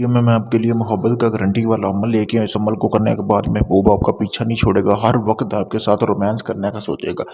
ये मैं आपके लिए मोहब्बत का गारंटी वाला अमल लेके आया। इस अमल को करने के बाद महबूब आपका पीछा नहीं छोड़ेगा, हर वक्त आपके साथ रोमांस करने का सोचेगा।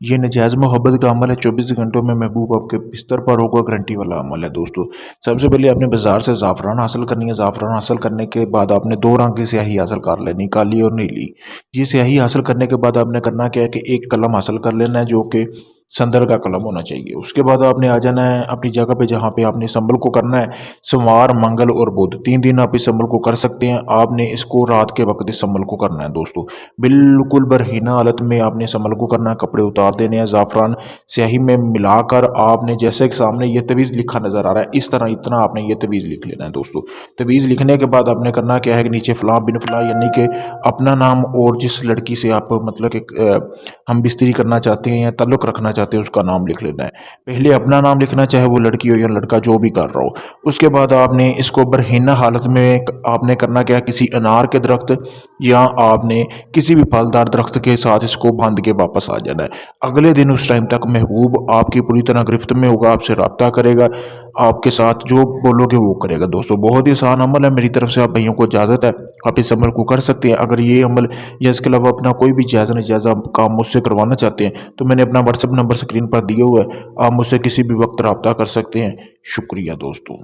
ये नजायज़ मोहब्बत का अमल है, 24 घंटों में महबूब आपके बिस्तर पर होगा, गारंटी वाला अमल है दोस्तों। सबसे पहले आपने बाजार से ज़ाफ़रान हासिल करनी है। ज़ाफ़रान हासिल करने के बाद आपने दो रंग की स्याही हासिल कर लेनी, काली और नीली। ये स्याही हासिल करने के बाद आपने करना क्या है कि एक कलम हासिल कर लेना है जो कि संदल का कलम होना चाहिए। उसके बाद आपने आ जाना है अपनी जगह पे जहाँ पे आपने इस अमल को करना है। सोमवार, मंगल और बुध 3 दिन आप इस अमल को कर सकते हैं। आपने इसको रात के वक्त इस अमल को करना है दोस्तों। बिल्कुल बरहीना हालत में आपने इस अमल को करना है। कपड़े उतार देने हैं, ज़ाफ़रान स्याही में मिलाकर आपने जैसे कि सामने ये तवीज़ लिखा नज़र आ रहा है, इस तरह इतना आपने ये तवीज़ लिख लेना है दोस्तों। तवीज़ लिखने के बाद आपने करना क्या है कि नीचे फ़लाँ बिन फ़लाँ यानी कि अपना नाम और जिस लड़की से आप मतलब कि हम बिस्तरी करना चाहते हैं या ताल्लुक़ रखना चाहते हैं उसका नाम लिख लेना है। पहले अपना नाम लिखना, चाहे वो लड़की हो या लड़का जो भी कर रहा हो। उसके बाद आपने इसको बरहीना हालत में आपने करना क्या है, किसी अनार के दरख्त या आपने किसी भी फलदार दरख्त के साथ इसको बांध के वापस आ जाना है। अगले दिन उस टाइम तक महबूब आपकी पूरी तरह गिरफ्त में होगा, आपसे रब्ता करेगा, आपके साथ जो बोलोगे वो करेगा दोस्तों। बहुत ही आसान अमल है, मेरी तरफ से आप भाइयों को इजाज़त है, आप इस अमल को कर सकते हैं। अगर ये अमल या इसके अलावा अपना कोई भी जायज़ नाजायज़ काम मुझसे करवाना चाहते हैं तो मैंने अपना व्हाट्सएप नंबर स्क्रीन पर दिया हुआ है, आप मुझसे किसी भी वक्त रब्ता कर सकते हैं। शुक्रिया दोस्तों।